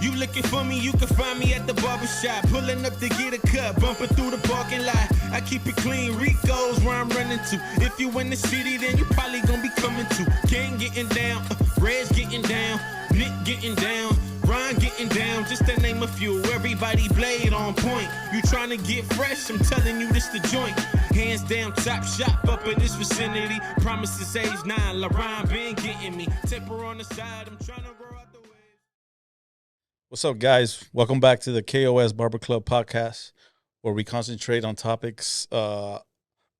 You looking for me, you can find me at the barbershop. Pulling up to get a cut, bumping through the parking lot. I keep it clean, Rico's where I'm running to. If you in the city, then you probably gonna be coming to. Gang getting down, Red's getting down, Nick getting down, Ron getting down, just to name a few. Everybody blade on point. You trying to get fresh, I'm telling you this the joint. Hands down, top shop up in this vicinity. Promises age 9, LaRon been getting me. Temper on the side, I'm trying to grow out the way. What's up, guys? Welcome back to the K.O.S. Barber Club podcast, where we concentrate on topics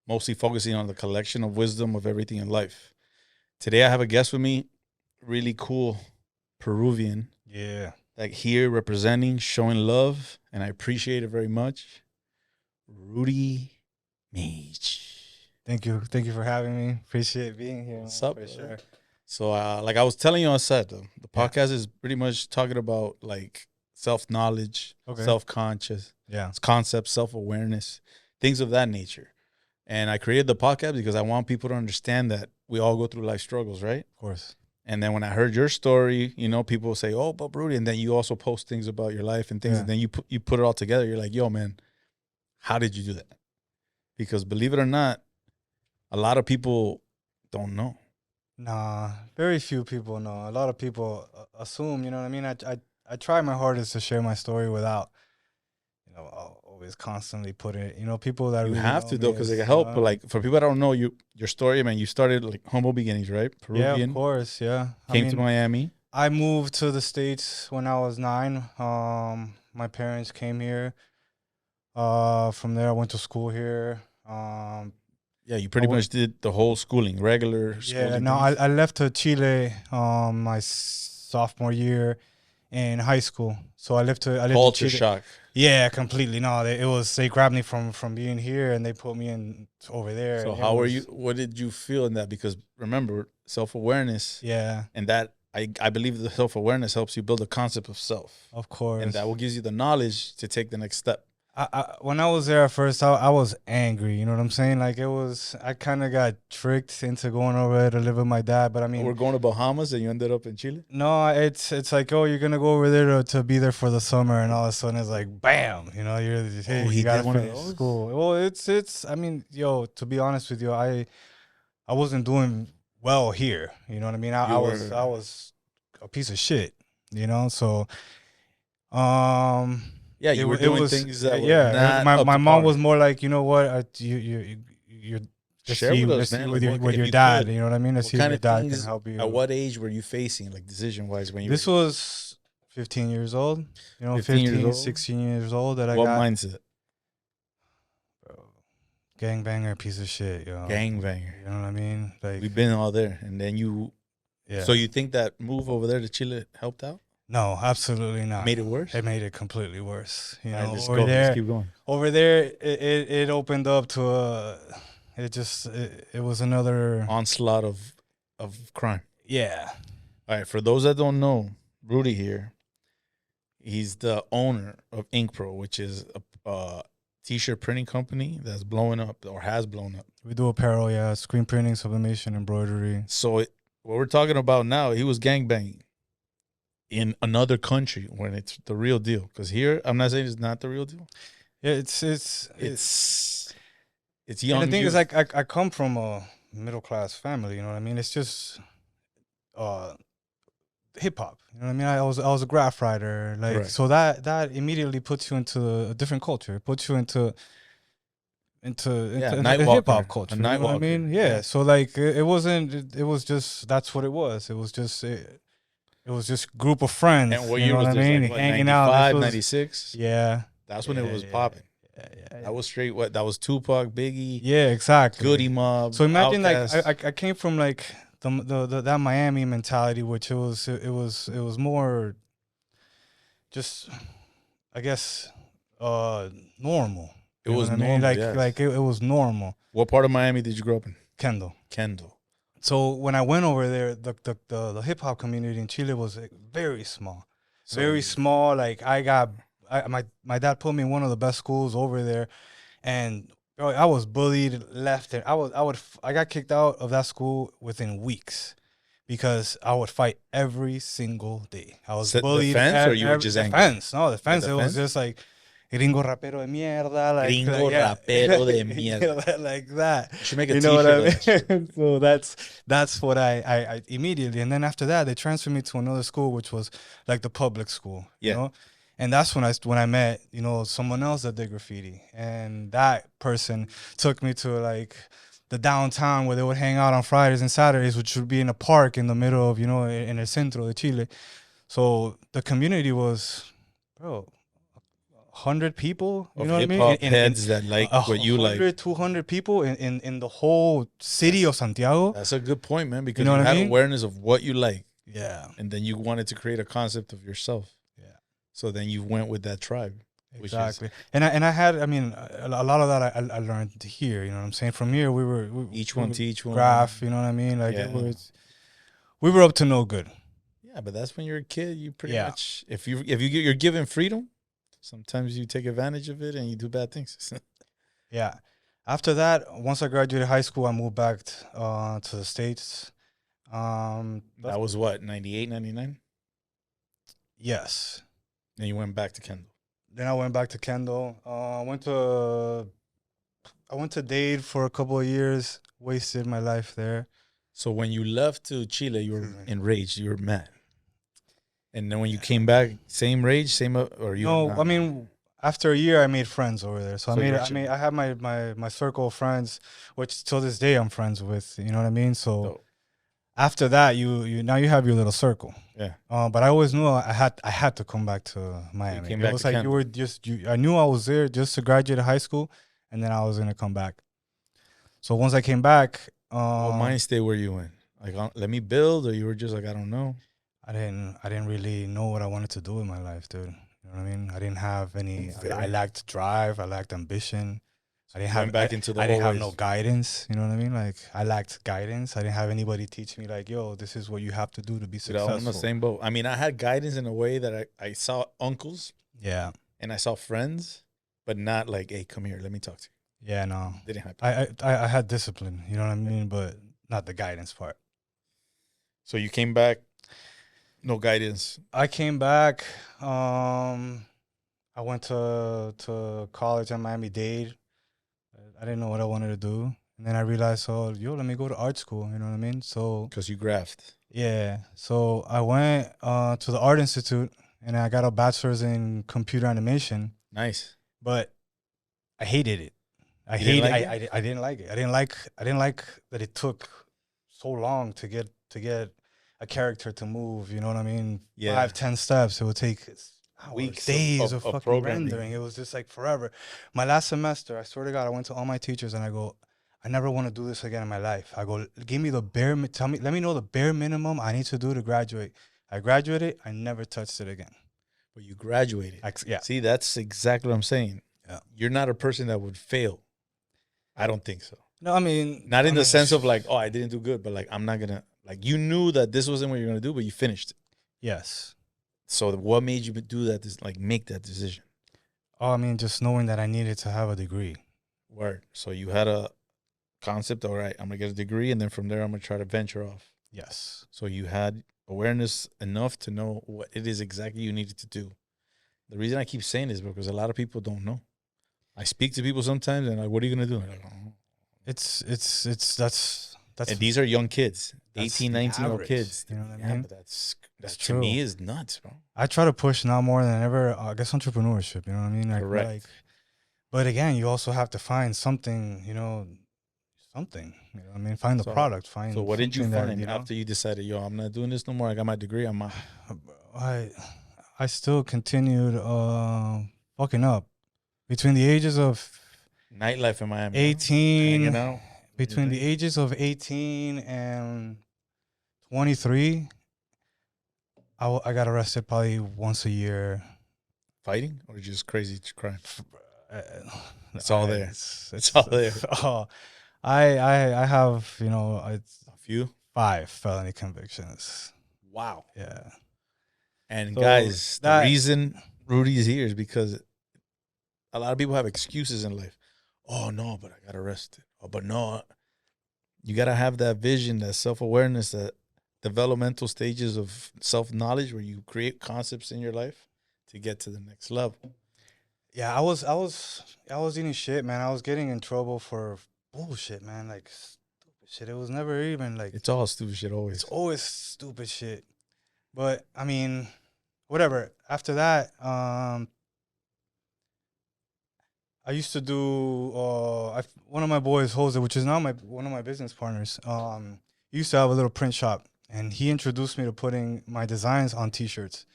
mostly focusing on the collection of wisdom of everything in life. Today, I have a guest with me, really cool Peruvian. Yeah. Like here representing, showing love, and I appreciate it very much. Rudy Mage. Thank you for having me. Appreciate being here. What's up, for sure. So, like I was telling you on set, the podcast is pretty much talking about like self-knowledge, self-conscious, concepts, self-awareness, things of that nature. And I created the podcast because I want people to understand that we all go through life struggles, right? Of course. And then when I heard your story, you know, people say, "Oh, but Rudy," and then you also post things about your life and things, and then you put it all together. You're like, "Yo, man, how did you do that?" Because believe it or not, a lot of people don't know. Nah, very few people know. A lot of people assume, you know what I mean? I try my hardest to share my story without, you know, I'll always constantly put it, you know, people that you really have know to though, because it can help. But like for people that don't know your story, man, you started like humble beginnings, right? Peruvian. Yeah, of course, yeah. Came to Miami. I moved to the States when I was 9. My parents came here. From there, I went to school here. Yeah, you pretty much did the whole schooling, regular schooling. Yeah, no, I left to Chile my sophomore year in high school. So I lived Culture to Chile. shock. Yeah, completely. No, they grabbed me from being here and they put me in over there. So how were you? What did you feel in that? Because remember, self-awareness. Yeah. And that I believe the self-awareness helps you build a concept of self. Of course. And that will give you the knowledge to take the next step. When I was there at first, I was angry. You know what I'm saying? Like I kind of got tricked into going over there to live with my dad. But I mean, we're going to Bahamas and you ended up in Chile. No, it's like, oh, you're gonna go over there to be there for the summer, and all of a sudden it's like, bam, you know, you gotta finish school. Well, it's. I mean, yo, to be honest with you, I wasn't doing well here. You know what I mean? I was a piece of shit. You know, so yeah, you were doing things that were not my mom was more like, you know what, you're share with us, man. With your dad, you know what I mean? Let's see if your dad can help you. At what age were you facing, like decision-wise? When you this was 15 years old, you know, 15, 16 years old that I got. What mindset? Bro, gangbanger, piece of shit, yo. Gangbanger. You know what I mean? Like we've been all there, and then you. Yeah. So you think that move over there to Chile helped out? No, absolutely not. Made it worse? It made it completely worse. You know, let's go. Let's keep going. Over there, it opened up to it was another onslaught of crime. Yeah. All right. For those that don't know, Rudy here, he's the owner of Ink Pro, which is a t-shirt printing company that's blowing up or has blown up. We do apparel, yeah, screen printing, sublimation, embroidery. So what we're talking about now, he was gangbanging in another country when it's the real deal. Because here, I'm not saying it's not the real deal. Yeah, it's young. And the thing is, like, I come from a middle class family. You know what I mean? It's just hip hop. You know what I mean? I was a graph writer, like right. So that immediately puts you into a different culture. It puts you into hip hop culture. You know what I mean? Yeah. So like it wasn't. It was just that's what it was. It was just. It was just a group of friends. And what year was this? Like, what, hanging 95, out. 96? Yeah. That's when it was popping. Yeah. That was straight. What? That was Tupac, Biggie. Yeah, exactly. Goody Mob. So imagine Outkast. Like I came from like the that Miami mentality, which it was more just I guess normal. It was normal. Like it was normal. What part of Miami did you grow up in? Kendall. So when I went over there, the hip hop community in Chile was like very small, very small. Like my dad put me in one of the best schools over there, and bro, I was bullied left, and I got kicked out of that school within weeks because I would fight every single day. I was bullied. Defense, or you were just angry? Defense. No, defense. The It was defense? just like gringo rapero de mierda, like Gringo yeah. rapero de mierda. like that. You should make a You know what I t-shirt. mean? So that's what I immediately, and then after that they transferred me to another school, which was like the public school. Yeah. You know, and that's when I met someone else that did graffiti, and that person took me to like the downtown where they would hang out on Fridays and Saturdays, which would be in a park in the middle of in el centro de Chile. So the community was, bro, 100 people, you know what I mean? Hip-hop heads that like what you like. 100, 200 people in the whole city of Santiago. That's a good point, man, because You know you what I had mean? awareness of what you like, Yeah. and then you wanted to create a concept of yourself. Yeah. So then you went with that tribe. Exactly. And I had, I mean, a lot of that I learned here, you know what I'm saying? From here, we Each one teach one. graph, you know what I mean? Like, Yeah. we were up to no good. Yeah, but that's when you're a kid. You pretty Yeah. much, if you're given freedom, sometimes you take advantage of it and you do bad things. Yeah. After that, once I graduated high school, I moved back to the States. That was what, 98, 99? Yes. Then you went back to Kendall. Then I went back to Kendall. I went to Dade for a couple of years. Wasted my life there. So when you left to Chile, you were Mhm. enraged. You were mad. And then when you came back, same rage, or you? No, not? I mean, after a year, I made friends over there. So So you're I have my circle of friends, which till this day I'm friends with. You know what I mean? So Dope. after that, you now you have your little circle. Yeah. But I always knew I had to come back to Miami. came It back was to like Kendall. you were just I knew I was there just to graduate high school, and then I was gonna come back. So once I came back, What mind state were you in? Like, let me build, or you were just like, I don't know. I didn't really know what I wanted to do with my life, dude. You know what I mean? I didn't have any. I lacked drive. I lacked ambition. I didn't have back into the I didn't have old no ways. guidance. You know what I mean? Like I lacked guidance. I didn't have anybody teach me like, yo, this is what you have to do to be Dude, I'm successful. on the same boat. I mean, I had guidance in a way that I saw uncles Yeah, and I saw friends, but not like, hey, come here, let me talk to you. yeah, no. Didn't happen. I had discipline. You know what I mean? But not the guidance part. So you came back, no guidance. I came back. I went to college at Miami-Dade. I didn't know what I wanted to do, and then I realized, oh, let me go to art school. You know what I mean? So Because you graphed. yeah, so I went to the Art Institute, and I got a bachelor's in computer animation. Nice. But I hated it. I You didn't hated. like it? I didn't like it. I didn't like that it took so long to get a character to move. You know what I mean? Yeah. 5-10 steps. It would take hours, Weeks days of of fucking programming. rendering. It was just like forever. My last semester, I swear to God, I went to all my teachers and I go, I never want to do this again in my life. I go, give me let me know the bare minimum I need to do to graduate. I graduated. I never touched it again. But you graduated. Yeah. See, that's exactly what I'm saying. Yeah. You're not a person that would fail. I don't think so. No, I mean, Not in I the mean, sense of like, oh, I didn't do good, but like, I'm not going to, like, you knew that this wasn't what you're going to do, but you finished it. Yes. So what made you do that, like, make that decision? Oh, I mean, just knowing that I needed to have a degree. Word. So you had a concept, all right, I'm going to get a degree, and then from there, I'm going to try to venture off. Yes. So you had awareness enough to know what it is exactly you needed to do. The reason I keep saying this is because a lot of people don't know. I speak to people sometimes, and like, what are you going to do? I'm like, oh. That's And these are young kids, that's 18, the 19-year-old average, kids. you know what I Yeah, mean? but that That's to true. me is nuts, bro. I try to push now more than ever. I guess entrepreneurship. You know what I mean? Correct. But again, you also have to find something. Something. You know what I mean? Find the So- product. Find. So what did you something find that, after you decided, yo, I'm not doing this no more? I got my degree. I'm out. I still continued fucking up between the ages of Nightlife in Miami. 18. Hanging out. Between the ages of 18 and 23, I got arrested probably once a year. Fighting or just crazy crime? Uh, It's all there. It's all there. Oh, I have A few. 5 felony convictions. Wow. Yeah. And So guys, that- the reason Rudy's here is because a lot of people have excuses in life. Oh, no, but I got arrested. Oh, but no. You got to have that vision, that self-awareness that developmental stages of self-knowledge where you create concepts in your life to get to the next level. Yeah, I was eating shit, man. I was getting in trouble for bullshit, man. Like stupid shit. It was never even like It's all stupid shit always. it's always stupid shit. But I mean, whatever. After that, I used to do one of my boys, Jose, which is now one of my business partners. He used to have a little print shop, and he introduced me to putting my designs on T-shirts.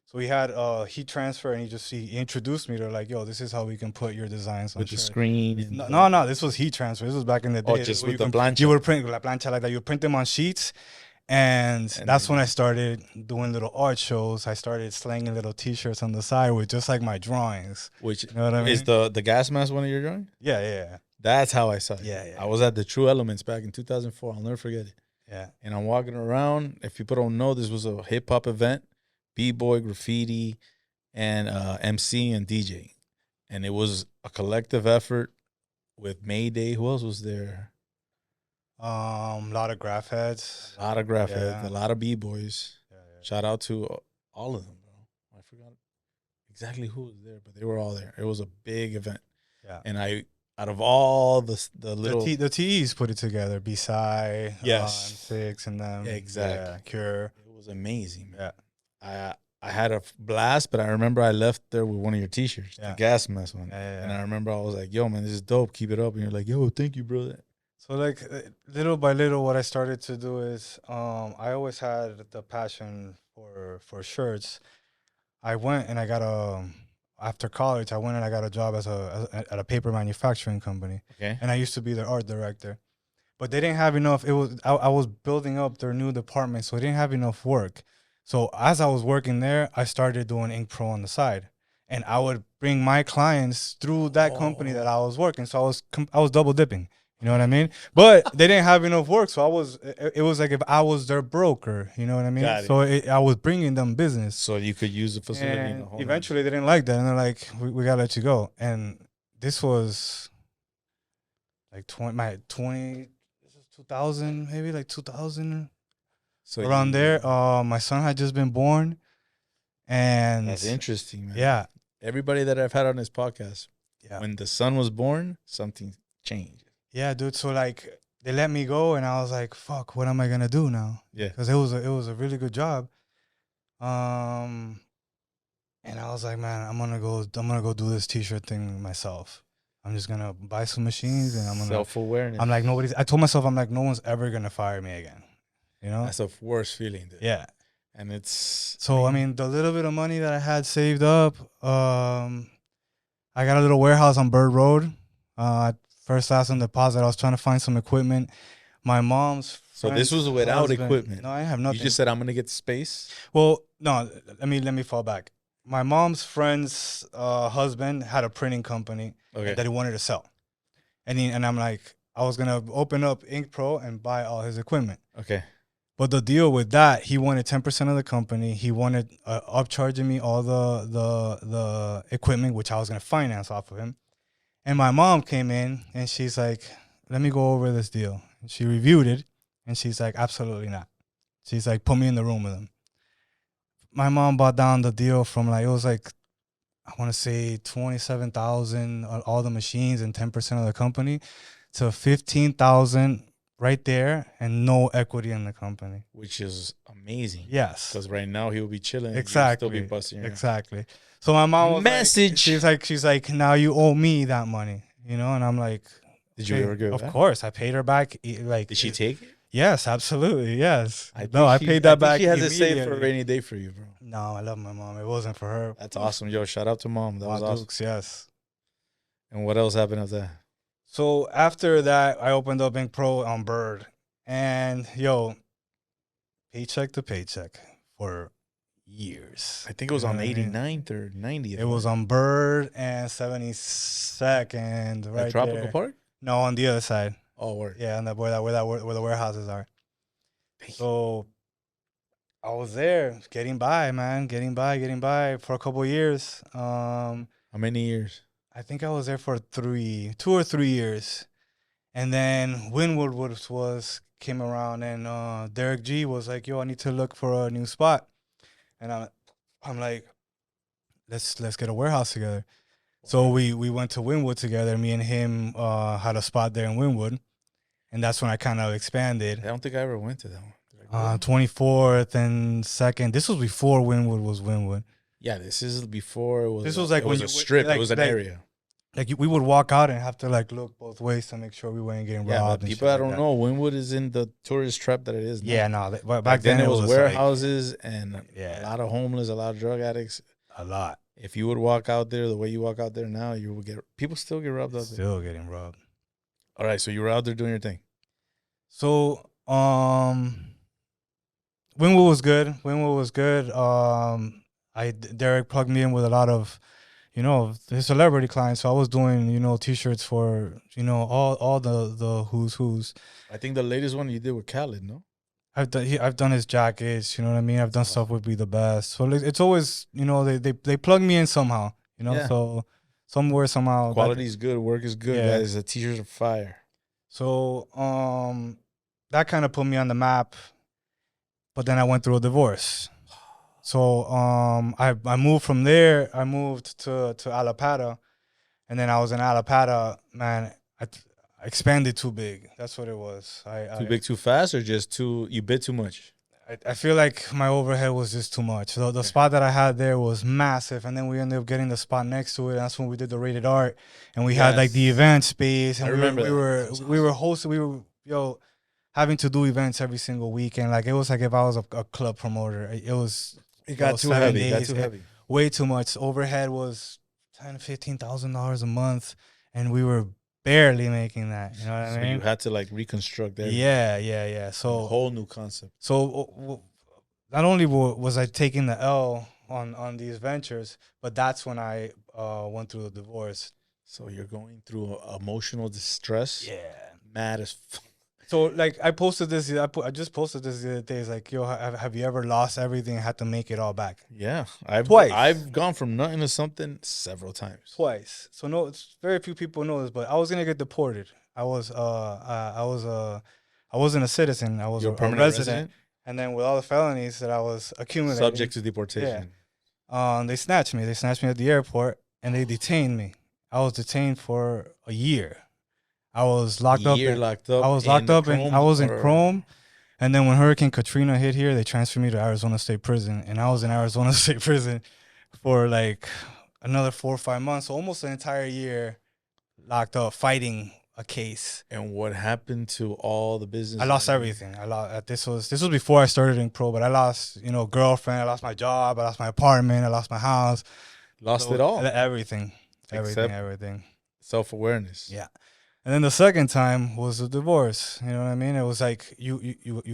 So he had heat transfer, and he introduced me to like, yo, this is how we can put your designs on with shirts. the screen. And No, this was heat transfer. This was back in the day. Oh, just with the plancha. You would print la plancha like that. You would print them on sheets. And that's when I started doing little art shows. I started slanging little T-shirts on the side with just like my drawings. Which, you know what I mean? Is the gas mask one of your drawing? Yeah. That's how I saw it. Yeah. I was at the True Elements back in 2004. I'll never forget it. Yeah. And I'm walking around. If people don't know, this was a hip hop event, B-boy, graffiti, and MC and DJ. And it was a collective effort with Mayday. Who else was there? A lot of graph heads. A lot of graph heads, a lot of B-boys. Yeah. Shout out to all of them, bro. I forgot exactly who was there, but they were all there. It was a big event. Yeah. And out of all the little... The TEs put it together. B-Side, yes. M6 and them. Yeah, exactly. Yeah, Cure. It was amazing, man. Yeah. I had a blast, but I remember I left there with one of your T-shirts, the gas mask one. Yeah. And I remember I was like, yo, man, this is dope. Keep it up. And you're like, yo, thank you, brother. So like little by little, what I started to do is I always had the passion for shirts. I went and I got after college, I went and I got a job at a paper manufacturing company. Okay. And I used to be their art director. But they didn't have enough. I was building up their new department, so they didn't have enough work. So as I was working there, I started doing Ink Pro on the side. And I would bring my clients through that company that I was working. So I was double dipping. You know what I mean? But they didn't have enough work, so it was like if I was their broker, you know what I mean? So I was bringing them business. So you could use the facility. And eventually they didn't like that, and they're like, we gotta let you go. And this was like 20, this is 2000, maybe like 2000, so around there. My son had just been born, and that's interesting, man. Yeah. Everybody that I've had on this podcast, when the son was born, something changed. Yeah, dude. So like they let me go, and I was like, "Fuck, what am I gonna do now?" Yeah, because it was a really good job. And I was like, "Man, I'm gonna go do this T-shirt thing myself. I'm just gonna buy some machines, and I'm gonna self-awareness. I'm like I told myself, I'm like, no one's ever gonna fire me again. You know, that's the worst feeling, dude. Yeah, and it's so I mean, the little bit of money that I had saved up, I got a little warehouse on Bird Road. First last on deposit, I was trying to find some equipment. My mom's So this was without equipment. No, I have nothing. You just said I'm gonna get space. Well, no, let me fall back. My mom's friend's husband had a printing company that he wanted to sell, and I'm like, I was gonna open up Ink Pro and buy all his equipment. Okay. But the deal with that, he wanted 10% of the company. He wanted upcharging me all the equipment, which I was gonna finance off of him. And my mom came in and she's like, let me go over this deal. And she reviewed it and she's like, absolutely not. She's like, put me in the room with him. My mom bought down the deal from like, it was like, I want to say 27,000 on all the machines and 10% of the company to 15,000 right there and no equity in the company. Which is amazing. Yes. Because right now he will be chilling. Exactly. He'll still be busting your exactly. So my mom was she's like, now you owe me that money, you know? And I'm like, did you ever give Of course. I paid her back. Like, did she take it? Yes, absolutely. Yes. I paid that back. She has it saved for a rainy day for you, bro. No, I love my mom. It wasn't for her. That's awesome. Yo, shout out to mom. That was awesome. Dukes, yes. And what else happened after that? So after that, I opened up Ink Pro on Bird. And yo, paycheck to paycheck for years. I think it was on 89th or 90th. It was on Bird and 72nd, right Tropical there. Park? No, on the other side. Oh, word. Yeah, and where the warehouses are. So I was there, getting by, man, getting by for a couple of years. How many years? I think I was there for 2 or 3 years, and then Winwood was came around, and Derek G was like, "Yo, I need to look for a new spot," and I'm like, let's get a warehouse together. So we went to Wynwood together. Me and him had a spot there in Wynwood, and that's when I kind of expanded. I don't think I ever went to that one. 24th and 2nd. This was before Wynwood was Wynwood. Yeah, this is before it was. This was like it was when a strip. like, it was an area. Like we would walk out and have to like look both ways to make sure we weren't getting robbed. Yeah, but and people shit I don't like know. Wynwood is in the tourist trap that it is now. Yeah, no. But back then it was warehouses like, and a lot of homeless, a lot of drug addicts. A lot. If you would walk out there the way you walk out there now, you would get people still get robbed out there. Still getting robbed. All right, so you were out there doing your thing. So Wynwood was good. Derek plugged me in with a lot of, his celebrity clients. So I was doing, T-shirts for, all the who's. I think the latest one you did with Khaled, no? I've done his jackets. You know what I mean? I've done stuff with Be the Best. So it's always, they plug me in somehow. So somewhere somehow. Quality is good. Work is good, guys. The T-shirts are fire. So that kind of put me on the map. But then I went through a divorce. So I moved from there. I moved to Alapata, and then I was in Alapata. Man, I expanded too big. That's what it was. Too big, too fast, or just you bid too much? I feel like my overhead was just too much. The spot that I had there was massive, and then we ended up getting the spot next to it. That's when we did the Rated Art, and we had like the event space, and we were hosting. Having to do events every single weekend. Like it was like if I was a club promoter. It got too heavy. It got too heavy. Way too much. Overhead was $10,000-$15,000 a month, and we were barely making that. You know what I mean? So you had to like reconstruct everything. Yeah. So a whole new concept. So not only was I taking the L on these ventures, but that's when I went through the divorce. So you're going through emotional distress. Yeah. Mad as fuck. So like I posted this. I just posted this the other day. It's like, yo, have you ever lost everything and had to make it all back? Yeah, Twice. I've gone from nothing to something several times. Twice. So no, it's very few people know this, but I was gonna get deported. I wasn't a citizen. I was a permanent resident. And then with all the felonies that I was accumulating, subject to deportation. Yeah. They snatched me. They snatched me at the airport and they detained me. I was detained for a year. I was locked up. I was locked up and I was in Chrome. And then when Hurricane Katrina hit here, they transferred me to Arizona State Prison. And I was in Arizona State Prison for like another 4 or 5 months. So almost an entire year locked up fighting a case. And what happened to all the business? I lost everything. This was before I started in pro, but I lost, girlfriend, I lost my job, I lost my apartment, I lost my house. Lost it all. Everything. Self-awareness. Yeah. And then the second time was the divorce. You know what I mean? It was like you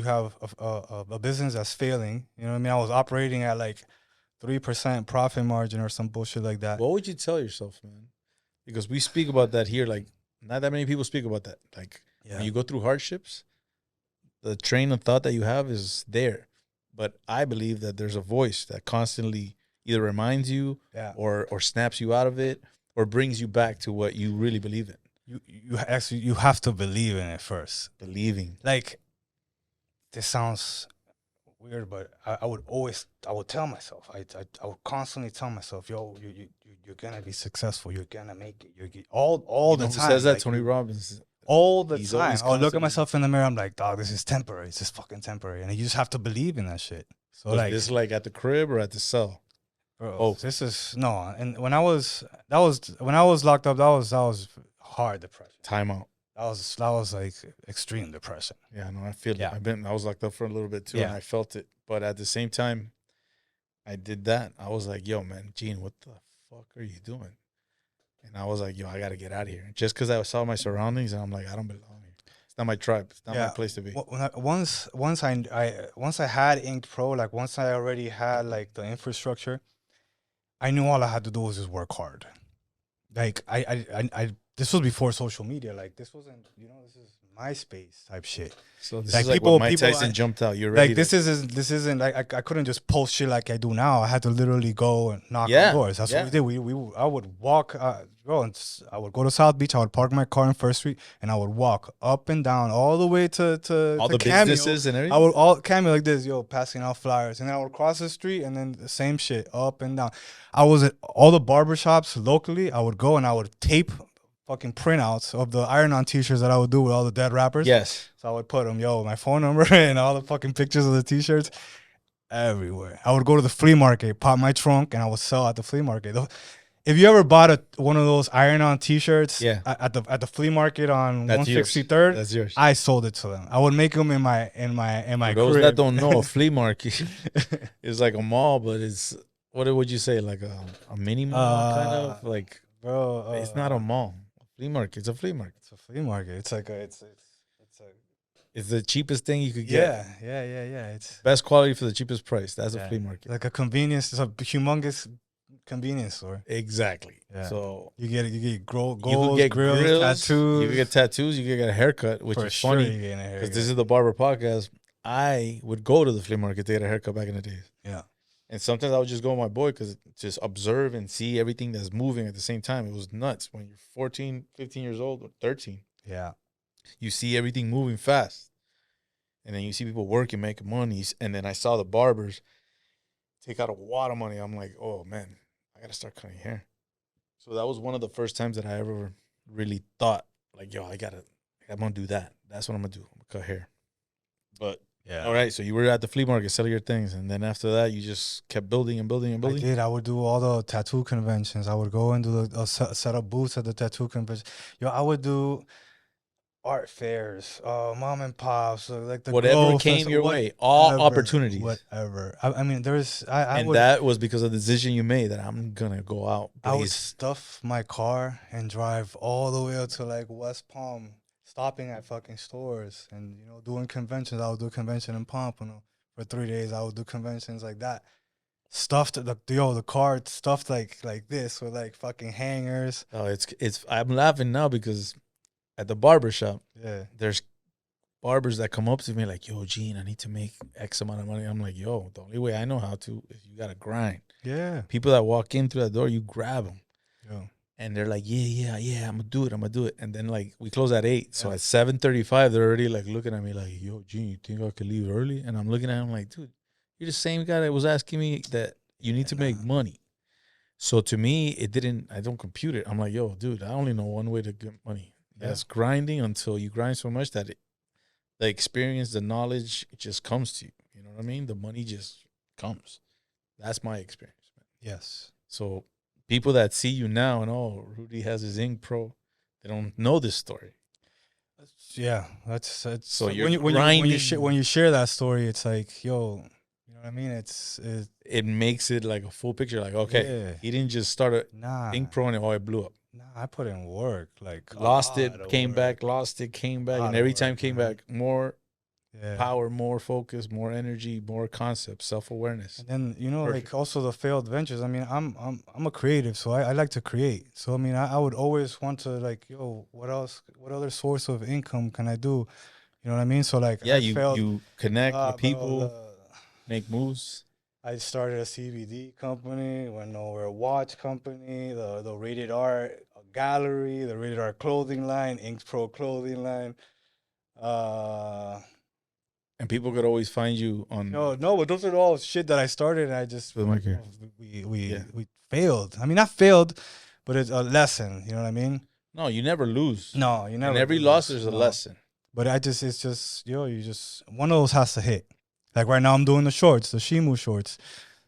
have a business that's failing. You know what I mean? I was operating at like 3% profit margin or some bullshit like that. What would you tell yourself, man? Because we speak about that here. Like, not that many people speak about that. Like, when you go through hardships, the train of thought that you have is there. But I believe that there's a voice that constantly either reminds you or snaps you out of it or brings you back to what you really believe in. You have to believe in it first. Believing. Like, this sounds weird, but I would tell myself, I would constantly tell myself, yo, you're gonna be successful, you're gonna make it, all the time. Who says that? Like, Tony Robbins. All the time. I would look at myself in the mirror, I'm like, dog, this is temporary. It's just fucking temporary, and you just have to believe in that shit. So was this like at the crib or at the cell? Bro, this is no. And when I was locked up, that was hard depression. Timeout. That was like extreme depression. Yeah, no, I feel it. I was locked up for a little bit too, and I felt it. But at the same time, I did that. I was like, yo, man, Gene, what the fuck are you doing? And I was like, yo, I got to get out of here. Just because I saw my surroundings, and I'm like, I don't belong here. It's not my tribe. It's not my place to be. Once I had Inked Pro, like once I already had like the infrastructure, I knew all I had to do was just work hard. Like I this was before social media. Like this wasn't, this is MySpace type shit. So this Like, is like people- when Mike people- Tyson jumped out. You're ready. Like, this isn't like I couldn't just post shit like I do now. I had to literally go and knock Yeah, on doors. That's yeah. what we did. I would walk, I would go to South Beach. I would park my car in First Street, and I would walk up and down all the way to all the Cameo. businesses and everything. I would all Cameo like this, passing out flyers, and then I would cross the street, and then the same shit up and down. I was at all the barbershops locally. I would go and I would tape fucking printouts of the iron-on t-shirts that I would do with all the dead rappers. Yes. So I would put them, my phone number and all the fucking pictures of the t-shirts everywhere. I would go to the flea market, pop my trunk, and I would sell at the flea market. If you ever bought one of those iron-on t-shirts at the flea market on 163rd, that's yours. I sold it to them. I would make them in my For those crib. that don't know, a flea market is like a mall, but it's, what would you say, like a mini mall kind of? Like, bro, it's not a mall. Flea market. It's a flea market. It's a flea market. It's like it's the cheapest thing you could get. Yeah. It's Best quality for the cheapest price. That's a flea market. like a convenience. It's a humongous convenience store. Exactly. Yeah. So you get gold, you could get grills, tattoos. You could get tattoos. You could get a haircut, which For is sure funny you get a haircut. because this is the barber podcast. I would go to the flea market to get a haircut back in the days. Yeah. And sometimes I would just go with my boy because just observe and see everything that's moving at the same time. It was nuts. When you're 14, 15 years old, or 13, Yeah. you see everything moving fast. And then you see people working, making money. And then I saw the barbers take out a lot of money. I'm like, oh, man, I got to start cutting hair. So that was one of the first times that I ever really thought, like, yo, I'm going to do that. That's what I'm going to do. I'm going to cut hair. But Yeah. all right, so you were at the flea market selling your things, and then after that, you just kept building and building and I building. did. I would do all the tattoo conventions. I would go and do set up booths at the tattoo convention. I would do art fairs, mom and pops, like the Whatever Glow came Festival, your way, all opportunities. Whatever. I mean, I And would, that was because of the decision you made that I'm gonna go out. I would blaze. stuff my car and drive all the way up to like West Palm, stopping at fucking stores and doing conventions. I would do a convention in Pompano for 3 days. I would do conventions like that. Stuffed the car stuffed like this with like fucking hangers. Oh, it's. I'm laughing now because at the barber shop, Yeah. there's barbers that come up to me like, yo, Gene, I need to make X amount of money. I'm like, yo, the only way I know how to is you gotta grind. Yeah. People that walk in through that door, you grab them. Yeah. And they're like, yeah, I'm gonna do it. And then like we close at 8. So at 7:35, they're already like looking at me like, yo, Gene, you think I could leave early? And I'm looking at him like, dude, you're the same guy that was asking me that you need to make money. So to me, I don't compute it. I'm like, yo, dude, I only know one way to get money. That's grinding until you grind so much that the experience, the knowledge, it just comes to you. You know what I mean? The money just comes. That's my experience, man. Yes. So people that see you now and Rudy has his Ink Pro, they don't know this story. Yeah, that's So you're when you share that story, it's like, yo, you know what I mean? It makes it like a full picture. Like, okay, he didn't just start a Ink Pro and it blew up. Nah, I put in work. Like Lost it, came back, and every time came back, more power, more focus, more energy, more concepts, self-awareness. And then like also the failed ventures. I mean, I'm a creative, so I like to create. So I mean, I would always want to like, yo, what else? What other source of income can I do? You know what I mean? So like, you connect with people, make moves. I started a CBD company, went nowhere, a watch company, the Rated R gallery, the Rated R clothing line, Ink Pro clothing line. And people could always find you on. No, but those are all shit that I started, and I just we failed. I mean, not failed, but it's a lesson. You know what I mean? No, you never lose. No, you never. In every loss, there's a lesson. But it's just one of those has to hit. Like right now, I'm doing the shorts, the Shimu shorts.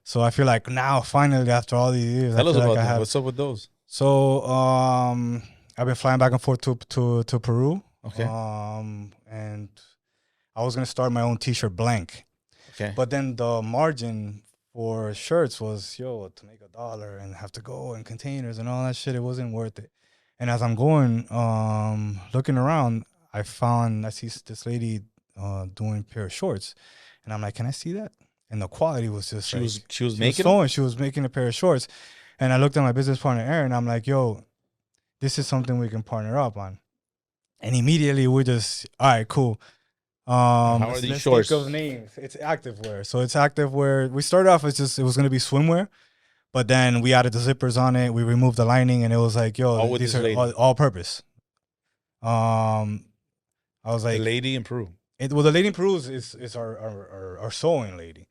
So I feel like now, finally, after all these years, tell us about that. What's up with those? So I've been flying back and forth to Peru. Okay. And I was gonna start my own T-shirt blank. Okay. But then the margin for shirts was to make $1 and have to go in containers and all that shit. It wasn't worth it. And as I'm going, looking around, I see this lady doing a pair of shorts. And I'm like, can I see that? And the quality was just she was making a pair of shorts. And I looked at my business partner, Aaron, and I'm like, yo, this is something we can partner up on. And immediately we're just, all right, cool. How are these Let's shorts? think of names. It's activewear. So it's activewear. We started off as just, it was going to be swimwear. But then we added the zippers on it. We removed the lining, and it was like, yo, All with these this are lady. all purpose. I was The like, lady in Peru. well, the lady in Peru is our sewing lady.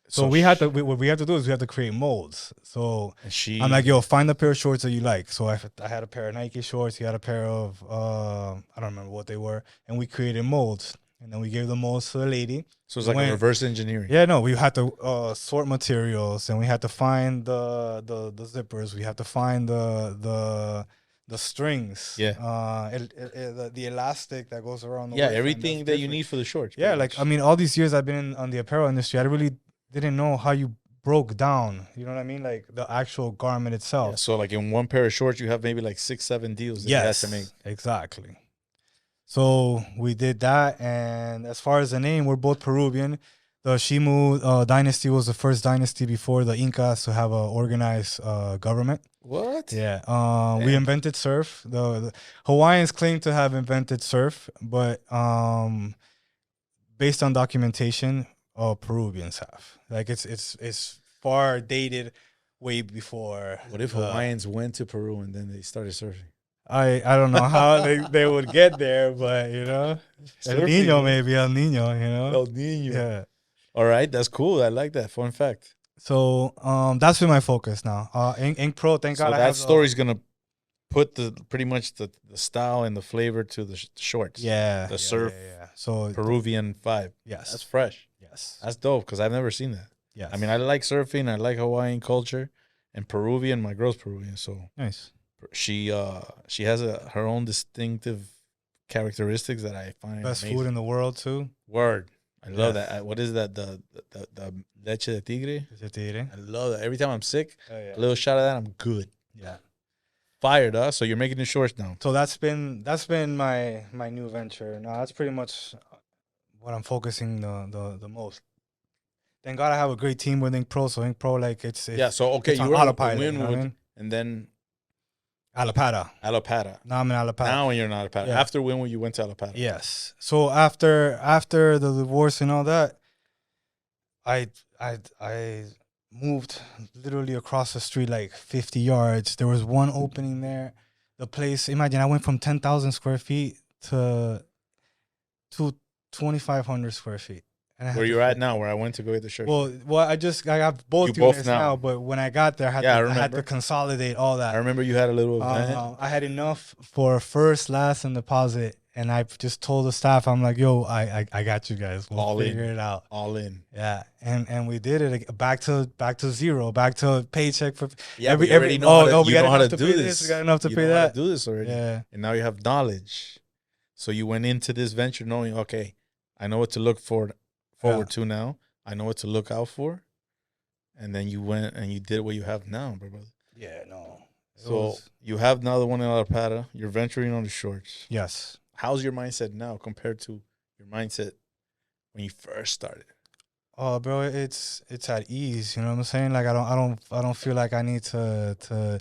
So So we had to, what we had to do is we had to create molds. So And she, I'm like, yo, find the pair of shorts that you like. So I had a pair of Nike shorts. He had a pair of, I don't remember what they were. And we created molds. And then we gave the molds to the lady. so it's like a reverse engineering. Yeah, no, we had to sort materials, and we had to find the zippers. We had to find the strings. Yeah. The elastic that goes around the Yeah, waist, everything that's that you different. need for the shorts. Yeah, pretty like much. I mean, all these years I've been on the apparel industry, I really didn't know how you broke down. You know what I mean? Like the actual garment itself. Yeah, so like in one pair of shorts, you have maybe like 6-7 deals that you have to make. Exactly. So we did that, and as far as the name, we're both Peruvian. The Shimu dynasty was the first dynasty before the Incas to have a organized government. What? Yeah, we invented surf. The Hawaiians claim to have invented surf, but based on documentation, Peruvians have. Like it's far dated, way before. What if Hawaiians went to Peru and then they started surfing? I don't know how they would get there, but you know, El Nino, maybe El Nino, you know. El Nino. Yeah. All right, that's cool. I like that. Fun fact. So that's been my focus now. Ink Pro, thank So God. that story's gonna put pretty much the style and the flavor to the shorts. Yeah. The surf. Yeah. So Peruvian vibe. yes, That's fresh. yes, That's dope because I've never seen that. yes. I mean, I like surfing. I like Hawaiian culture, and Peruvian. My girl's Peruvian, so nice. she has her own distinctive characteristics that I find Best amazing. food in the world too. Word. I love Yes. that. What is that? The leche de tigre. Vegetarian. I love that. Every time I'm sick, Oh, yeah. a little shot of that, I'm good. Yeah. Fired, huh? So you're making the shorts now. So that's been my new venture. Now that's pretty much what I'm focusing the most. Thank God I have a great team with Ink Pro. So Ink Pro, like it's Yeah. So okay, it's you on were autopilot. in You know what I Winwood, mean? and then Alapata. Alapata. Now I'm in Alapata. Now when you're in Alapata. Yeah. After Winwood, you went to Alapata. Yes. So after the divorce and all that, I moved literally across the street like 50 yards. There was one opening there. The place, imagine I went from 10,000 square feet to 2,500 square feet. And I had Where to you're at now, where I went to go get the shirt. Well, I have both You both units now. now, but when I got there, I had I to remember. consolidate all that. I remember you had a little event. I had enough for first, last, and deposit, and I just told the staff, I'm like, "Yo, I got you guys. We'll All figure in. it out." All in. Yeah, and we did it back to zero, back to paycheck for Yeah, we already know how to, we you got know how enough to to do pay this. We got enough to You pay know how that. to do this already. Yeah, And now you have knowledge. So you went into this venture knowing, okay, I know what to look forward to now. I know what to look out for. And then you went and you did what you have now, brother. yeah, no. So you have now the one in Alapata. You're venturing on the shorts. Yes. How's your mindset now compared to your mindset when you first started? Oh, bro, it's at ease. You know what I'm saying? Like I don't feel like I need to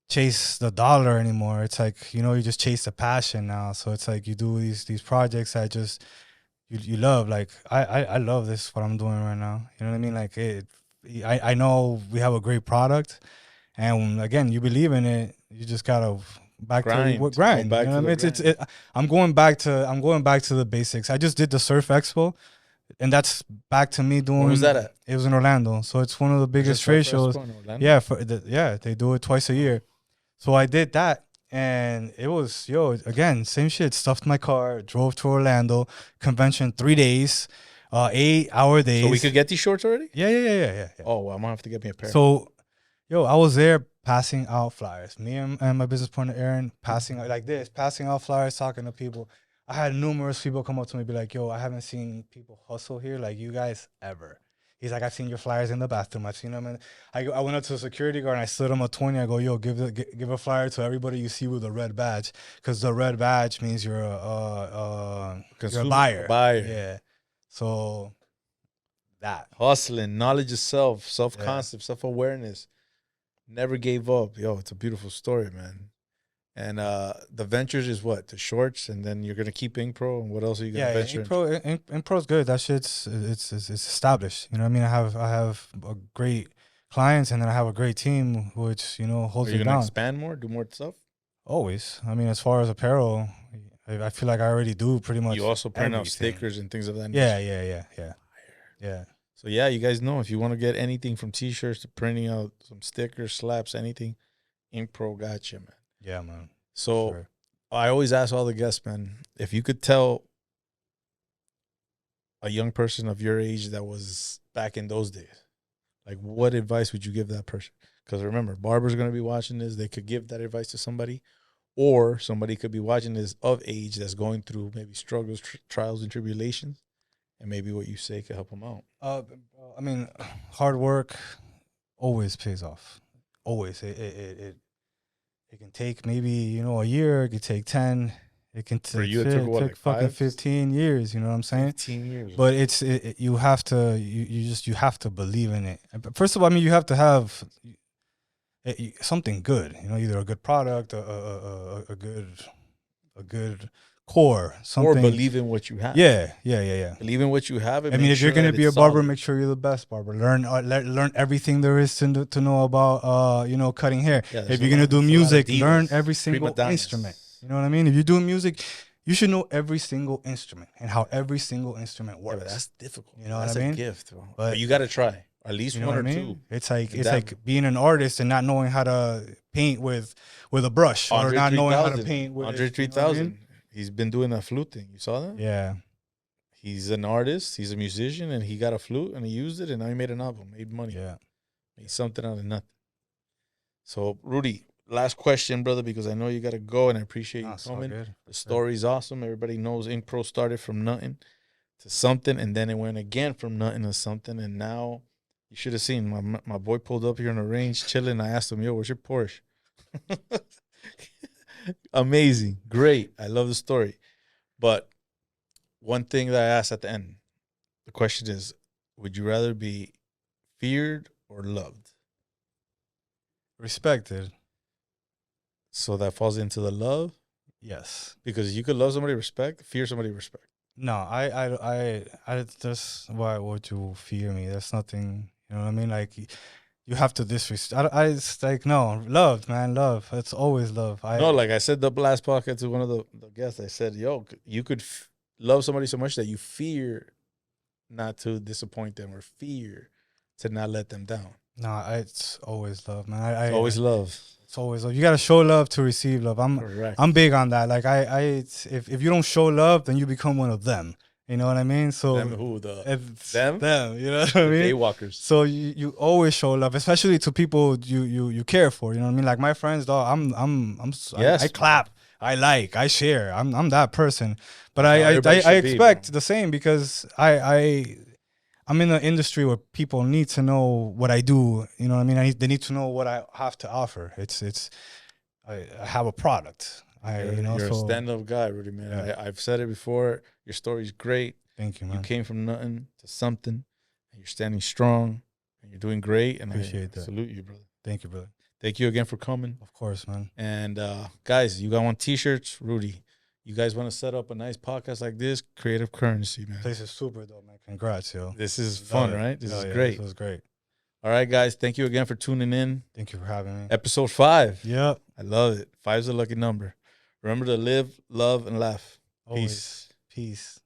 chase the dollar anymore. It's like, you know, you just chase the passion now. So it's like you do these projects that just you love. Like I love this what I'm doing right now. You know what I mean? Like I know we have a great product, and again, you believe in it. You just gotta grind. Go You back know what I to mean? the I'm going back to the basics. I just did the Surf Expo, and that's back to me doing. Where was that at? It was in Orlando, so it's one of the biggest trade shows. Yeah, they do it twice a year. So I did that, and it was again same shit. Stuffed my car, drove to Orlando, convention 3 days, 8-hour days. So we could get these shorts already? Yeah. Oh, well, I'm gonna have to get me a pair. So, I was there passing out flyers. Me and my business partner Aaron passing out flyers, talking to people. I had numerous people come up to me and be like, "Yo, I haven't seen people hustle here like you guys ever." He's like, "I've seen your flyers in the bathroom. I've seen them." And I went up to the security guard and I slid him a 20. I go, "Yo, give a flyer to everybody you see with a red badge, because the red badge means you're a buyer." Yeah. So that Hustling, knowledge of self-concept, self-awareness. Never gave up. Yo, it's a beautiful story, man. And the ventures is what? The shorts, and then you're gonna keep Ink Pro, and what else are you gonna venture? Ink Pro's good. That shit's it's established. You know what I mean? I have a great clients, and then I have a great team, which holds Are you it gonna down. expand more, do more stuff? Always. I mean, as far as apparel, I feel like I already do pretty much. You also print out everything. stickers and things of that Yeah, nature. yeah. So yeah, you guys know if you want to get anything from T-shirts to printing out some stickers, slaps, anything, Ink Pro got you, man. Yeah, man. So Sure. I always ask all the guests, man, if you could tell a young person of your age that was back in those days, like what advice would you give that person? Because remember, barbers are going to be watching this. They could give that advice to somebody, or somebody could be watching this of age that's going through maybe struggles, trials, and tribulations, and maybe what you say could help them out. I mean, hard work always pays off. Always. It can take maybe a year. It could take 10. It can take, For you, it took what, like fucking 5? 15 years. You know what I'm saying? 15 years. But you have to you have to believe in it. First of all, I mean, you have to have something good. Either a good product, a good core, something. Or believe in what you have. Yeah. Believe in what you have. And I mean, if you're gonna be a barber, solid. make sure you're the best barber. Learn everything there is to know about cutting hair. Yeah, if you're gonna do music, learn every single donnas. instrument. You know what I mean? If you're doing music, you should know every single instrument and how every single instrument works. Yeah, but that's difficult. You know that's what I mean? a gift, bro. But But you got to try at least you know one what or I mean? two. It's like being an artist and not knowing how to paint with a brush, or not knowing how to paint with Andre 3000. He's been doing that flute thing. You saw that? Yeah. He's an artist. He's a musician, and he got a flute and he used it, and now he made an album, made money. Yeah. Made something out of nothing. So, Rudy, last question, brother, because I know you got to go, and I appreciate you coming. The story's awesome. Everybody knows Ink Pro started from nothing to something, and then it went again from nothing to something, and now you should have seen my boy pulled up here on the range chilling. I asked him, yo, where's your Porsche? Amazing. Great. I love the story. But one thing that I asked at the end, the question is, would you rather be feared or loved? Respected. So that falls into the love? Yes. Because you could love somebody, respect, fear somebody, respect. No, I just, why would you fear me? That's nothing, you know what I mean? Like, you have to disrespect. It's like, no, love, man, love. It's always love. No, like I said the last podcast to one of the guests, I said, yo, you could love somebody so much that you fear not to disappoint them, or fear to not let them down. No, it's always love, man. Always love. It's always love. You gotta show love to receive love. I'm big on that. Like if you don't show love, then you become one of them. You know what I mean? So them who them? You know what I mean? Daywalkers. So you always show love, especially to people you care for. You know what I mean? Like my friends, dog. Yes. I clap. I share. I'm that person. But I expect the same, because I'm in an industry where people need to know what I do. You know what I mean? They need to know what I have to offer. I have a product. You're a stand-up guy, Rudy, man. Yeah. I've said it before. Your story's great. Thank you, man. You came from nothing to something, and you're standing strong, and you're doing great. And appreciate that. Salute you, brother. Thank you, brother. Thank you again for coming. Of course, man. And guys, you got T-shirts, Rudy. You guys want to set up a nice podcast like this? Creative Currency, man. This is super dope, man. Congrats, yo. This is fun, right? This is great. This was great. All right, guys. Thank you again for tuning in. Thank you for having me. Episode 5. Yep. I love it. 5's a lucky number. Remember to live, love, and laugh. Always. Peace.